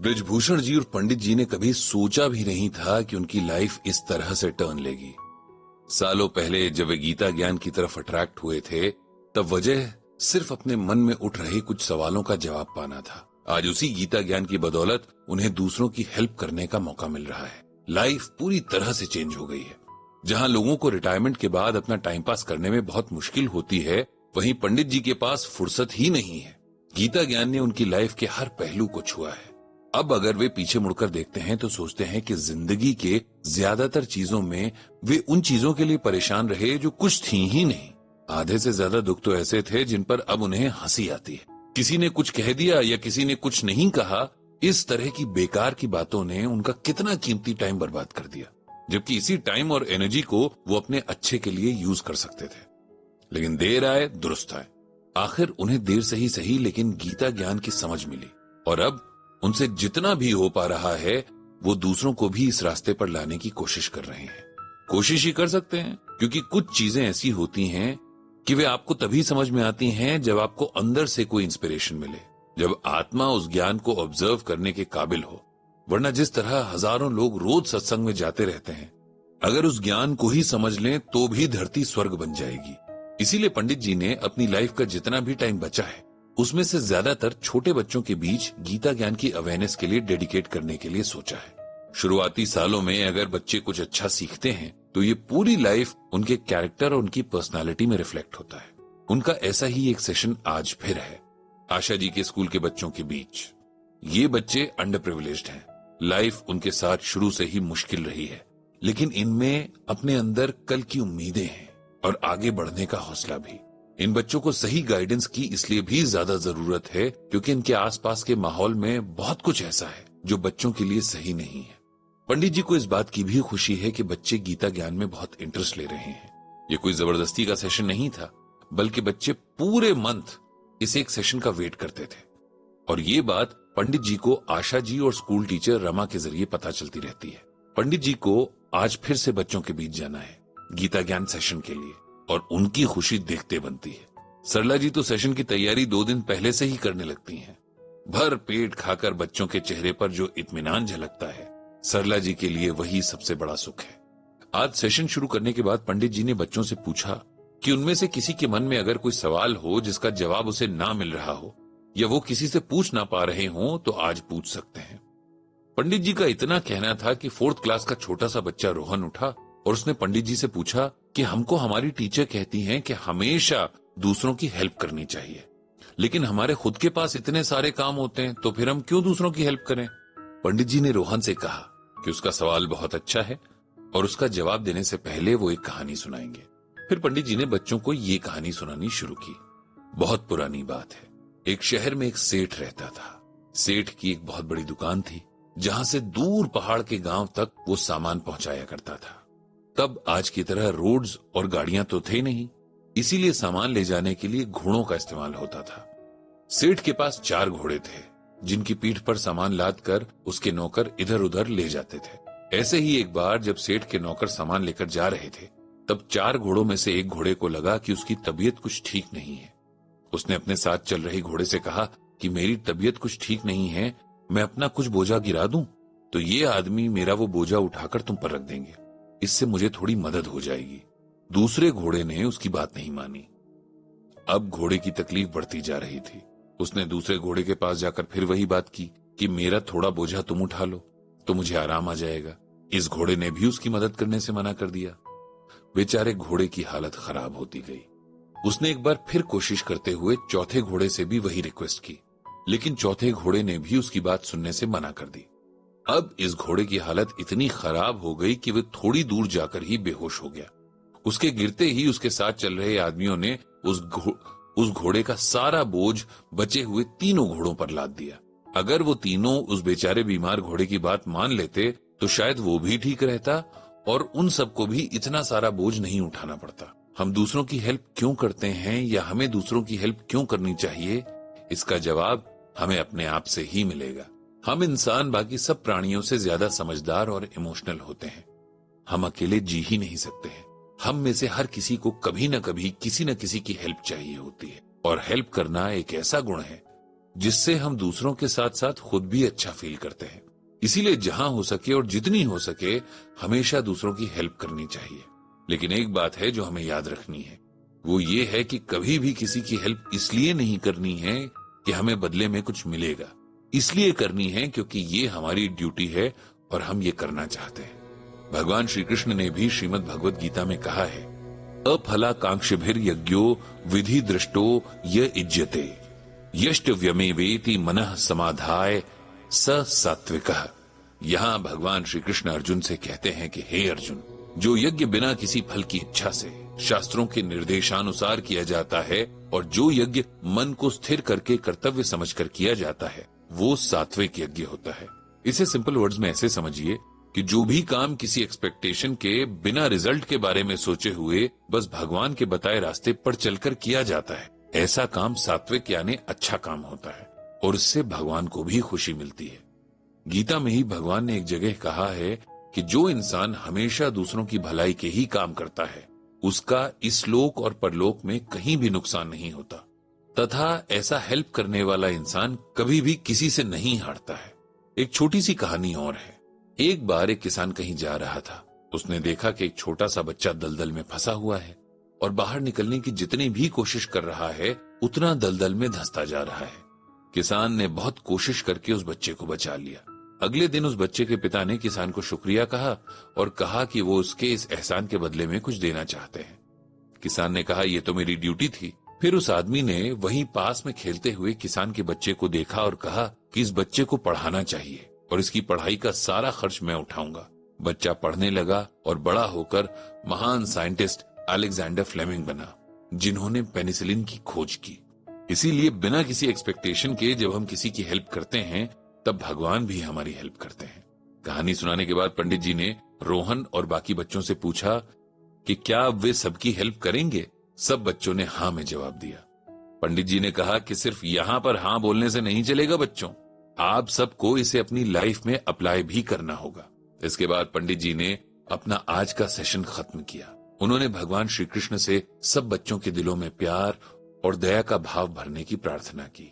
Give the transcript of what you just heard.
बृजभूषण जी और पंडित जी ने कभी सोचा भी नहीं था कि उनकी लाइफ इस तरह से टर्न लेगी। सालों पहले जब वे गीता ज्ञान की तरफ अट्रैक्ट हुए थे, तब वजह सिर्फ अपने मन में उठ रहे कुछ सवालों का जवाब पाना था। आज उसी गीता ज्ञान की बदौलत उन्हें दूसरों की हेल्प करने का मौका मिल रहा है। लाइफ पूरी तरह से चेंज हो गई है। जहां लोगों को रिटायरमेंट के बाद अपना टाइम पास करने में बहुत मुश्किल होती है, वहीं पंडित जी के पास फुर्सत ही नहीं है। गीता ज्ञान ने उनकी लाइफ के हर पहलू को छुआ है। अब अगर वे पीछे मुड़कर देखते हैं तो सोचते हैं कि जिंदगी के ज्यादातर चीजों में वे उन चीजों के लिए परेशान रहे जो कुछ थी ही नहीं। आधे से ज्यादा दुख तो ऐसे थे जिन पर अब उन्हें हंसी आती है। किसी ने कुछ कह दिया या किसी ने कुछ नहीं कहा, इस तरह की बेकार की बातों ने उनका कितना कीमती टाइम बर्बाद कर दिया, जबकि इसी टाइम और एनर्जी को वो अपने अच्छे के लिए यूज कर सकते थे। लेकिन देर आए दुरुस्त आए। आखिर उन्हें देर से ही सही लेकिन गीता ज्ञान की समझ मिली, और अब उनसे जितना भी हो पा रहा है वो दूसरों को भी इस रास्ते पर लाने की कोशिश कर रहे हैं। कोशिश ही कर सकते हैं, क्योंकि कुछ चीजें ऐसी होती हैं कि वे आपको तभी समझ में आती हैं जब आपको अंदर से कोई इंस्पिरेशन मिले, जब आत्मा उस ज्ञान को ऑब्जर्व करने के काबिल हो। वरना जिस तरह हजारों लोग रोज सत्संग में जाते रहते हैं, अगर उस ज्ञान को ही समझ लें तो भी धरती स्वर्ग बन जाएगी। इसीलिए पंडित जी ने अपनी लाइफ का जितना भी टाइम बचा है उसमें से ज्यादातर छोटे बच्चों के बीच गीता ज्ञान की अवेयरनेस के लिए डेडिकेट करने के लिए सोचा है। शुरुआती सालों में अगर बच्चे कुछ अच्छा सीखते हैं तो ये पूरी लाइफ उनके कैरेक्टर और उनकी पर्सनालिटी में रिफ्लेक्ट होता है। उनका ऐसा ही एक सेशन आज फिर है आशा जी के स्कूल के बच्चों के बीच। ये बच्चे अंडर प्रिविलेज्ड हैं। लाइफ उनके साथ शुरू से ही मुश्किल रही है, लेकिन इनमें अपने अंदर कल की उम्मीदें हैं और आगे बढ़ने का हौसला भी। इन बच्चों को सही गाइडेंस की इसलिए भी ज्यादा जरूरत है क्योंकि इनके आसपास के माहौल में बहुत कुछ ऐसा है जो बच्चों के लिए सही नहीं है। पंडित जी को इस बात की भी खुशी है कि बच्चे गीता ज्ञान में बहुत इंटरेस्ट ले रहे हैं। ये कोई जबरदस्ती का सेशन नहीं था, बल्कि बच्चे पूरे मंथ इस एक सेशन का वेट करते थे। और ये बात पंडित जी को आशा जी और स्कूल टीचर रमा के जरिए पता चलती रहती है। पंडित जी को आज फिर से बच्चों के बीच जाना है गीता ज्ञान सेशन के लिए, और उनकी खुशी देखते बनती है। सरला जी तो सेशन की तैयारी 2 दिन पहले से ही करने लगती हैं। भर पेट खाकर बच्चों के चेहरे पर जो इत्मीनान झलकता है, सरला जी के लिए वही सबसे बड़ा सुख है। आज सेशन शुरू करने के बाद पंडित जी ने बच्चों से पूछा कि उनमें से किसी के मन में अगर कोई सवाल हो जिसका जवाब उसे ना मिल रहा हो या वो किसी से पूछ ना पा रहे हो तो आज पूछ सकते हैं। पंडित जी का इतना कहना था कि 4th क्लास का छोटा सा बच्चा रोहन उठा और उसने पंडित जी से पूछा कि हमको हमारी टीचर कहती हैं कि हमेशा दूसरों की हेल्प करनी चाहिए, लेकिन हमारे खुद के पास इतने सारे काम होते हैं, तो फिर हम क्यों दूसरों की हेल्प करें। पंडित जी ने रोहन से कहा कि उसका सवाल बहुत अच्छा है और उसका जवाब देने से पहले वो एक कहानी सुनाएंगे। फिर पंडित जी ने बच्चों को ये कहानी सुनानी शुरू की। बहुत पुरानी बात है। एक शहर में एक सेठ रहता था। सेठ की एक बहुत बड़ी दुकान थी जहां से दूर पहाड़ के गांव तक वो सामान पहुंचाया करता था। तब आज की तरह रोड्स और गाड़ियां तो थे नहीं, इसीलिए सामान ले जाने के लिए घोड़ों का इस्तेमाल होता था। सेठ के पास 4 घोड़े थे जिनकी पीठ पर सामान लाद कर उसके नौकर इधर उधर ले जाते थे। ऐसे ही एक बार जब सेठ के नौकर सामान लेकर जा रहे थे, तब 4 घोड़ों में से एक घोड़े को लगा कि उसकी तबीयत कुछ ठीक नहीं है। उसने अपने साथ चल रहे घोड़े से कहा कि मेरी तबीयत कुछ ठीक नहीं है, मैं अपना कुछ बोझा गिरा दूं तो ये आदमी मेरा वो बोझा उठाकर तुम पर रख देंगे, इससे मुझे थोड़ी मदद हो जाएगी। दूसरे घोड़े ने उसकी बात नहीं मानी। अब घोड़े की तकलीफ बढ़ती जा रही थी। उसने दूसरे घोड़े के पास जाकर फिर वही बात की कि मेरा थोड़ा बोझा तुम उठा लो तो मुझे आराम आ जाएगा। इस घोड़े ने भी उसकी मदद करने से मना कर दिया। बेचारे घोड़े की हालत खराब होती गई। उसने एक बार फिर कोशिश करते हुए चौथे घोड़े से भी वही रिक्वेस्ट की, लेकिन चौथे घोड़े ने भी उसकी बात सुनने से मना कर दी। अब इस घोड़े की हालत इतनी खराब हो गई कि वह थोड़ी दूर जाकर ही बेहोश हो गया। उसके गिरते ही उसके साथ चल रहे आदमियों ने उस घोड़े का सारा बोझ बचे हुए 3 घोड़ों पर लाद दिया। अगर वो तीनों उस बेचारे बीमार घोड़े की बात मान लेते तो शायद वो भी ठीक रहता और उन सबको भी इतना सारा बोझ नहीं उठाना पड़ता। हम दूसरों की हेल्प क्यों करते हैं या हमें दूसरों की हेल्प क्यों करनी चाहिए, इसका जवाब हमें अपने आप से ही मिलेगा। हम इंसान बाकी सब प्राणियों से ज्यादा समझदार और इमोशनल होते हैं। हम अकेले जी ही नहीं सकते हैं। हम में से हर किसी को कभी न कभी किसी न किसी की हेल्प चाहिए होती है, और हेल्प करना एक ऐसा गुण है जिससे हम दूसरों के साथ साथ खुद भी अच्छा फील करते हैं। इसीलिए जहां हो सके और जितनी हो सके हमेशा दूसरों की हेल्प करनी चाहिए। लेकिन एक बात है जो हमें याद रखनी है, वो ये है कि कभी भी किसी की हेल्प इसलिए नहीं करनी है कि हमें बदले में कुछ मिलेगा। इसलिए करनी है क्योंकि ये हमारी ड्यूटी है और हम ये करना चाहते हैं। भगवान श्री कृष्ण ने भी श्रीमद् भगवद गीता में कहा है, अफलाकांक्षिभिर यज्ञो विधि दृष्टो य इज्यते यष्टव्यमेवेति मनः समाधाय स सात्विकः। यहाँ भगवान श्री कृष्ण अर्जुन से कहते हैं कि हे अर्जुन, जो यज्ञ बिना किसी फल की इच्छा से शास्त्रों के निर्देशानुसार किया जाता है और जो यज्ञ मन को स्थिर करके कर्तव्य समझकर किया जाता है, वो सात्विक यज्ञ होता है। इसे सिंपल वर्ड्स में ऐसे समझिए कि जो भी काम किसी एक्सपेक्टेशन के बिना रिजल्ट के बारे में सोचे हुए बस भगवान के बताए रास्ते पर चलकर किया जाता है, ऐसा काम सात्विक यानी अच्छा काम होता है और इससे भगवान को भी खुशी मिलती है। गीता में ही भगवान ने एक जगह कहा है कि जो इंसान हमेशा दूसरों की भलाई के ही काम करता है, उसका इस लोक और परलोक में कहीं भी नुकसान नहीं होता, तथा ऐसा हेल्प करने वाला इंसान कभी भी किसी से नहीं हारता है। एक छोटी सी कहानी और है। एक बार एक किसान कहीं जा रहा था। उसने देखा कि एक छोटा सा बच्चा दलदल में फंसा हुआ है और बाहर निकलने की जितनी भी कोशिश कर रहा है उतना दलदल में धंसता जा रहा है। किसान ने बहुत कोशिश करके उस बच्चे को बचा लिया। अगले दिन उस बच्चे के पिता ने किसान को शुक्रिया कहा और कहा कि वो उसके इस एहसान के बदले में कुछ देना चाहते हैं। किसान ने कहा, ये तो मेरी ड्यूटी थी। फिर उस आदमी ने वहीं पास में खेलते हुए किसान के बच्चे को देखा और कहा कि इस बच्चे को पढ़ाना चाहिए और इसकी पढ़ाई का सारा खर्च मैं उठाऊंगा। बच्चा पढ़ने लगा और बड़ा होकर महान साइंटिस्ट अलेक्जेंडर फ्लेमिंग बना, जिन्होंने पेनिसिलिन की खोज की। इसीलिए बिना किसी एक्सपेक्टेशन के जब हम किसी की हेल्प करते हैं तब भगवान भी हमारी हेल्प करते हैं। कहानी सुनाने के बाद पंडित जी ने रोहन और बाकी बच्चों से पूछा कि क्या वे सबकी हेल्प करेंगे। सब बच्चों ने हाँ में जवाब दिया। पंडित जी ने कहा कि सिर्फ यहाँ पर हाँ बोलने से नहीं चलेगा बच्चों, आप सबको इसे अपनी लाइफ में अप्लाई भी करना होगा। इसके बाद पंडित जी ने अपना आज का सेशन खत्म किया। उन्होंने भगवान श्री कृष्ण से सब बच्चों के दिलों में प्यार और दया का भाव भरने की प्रार्थना की।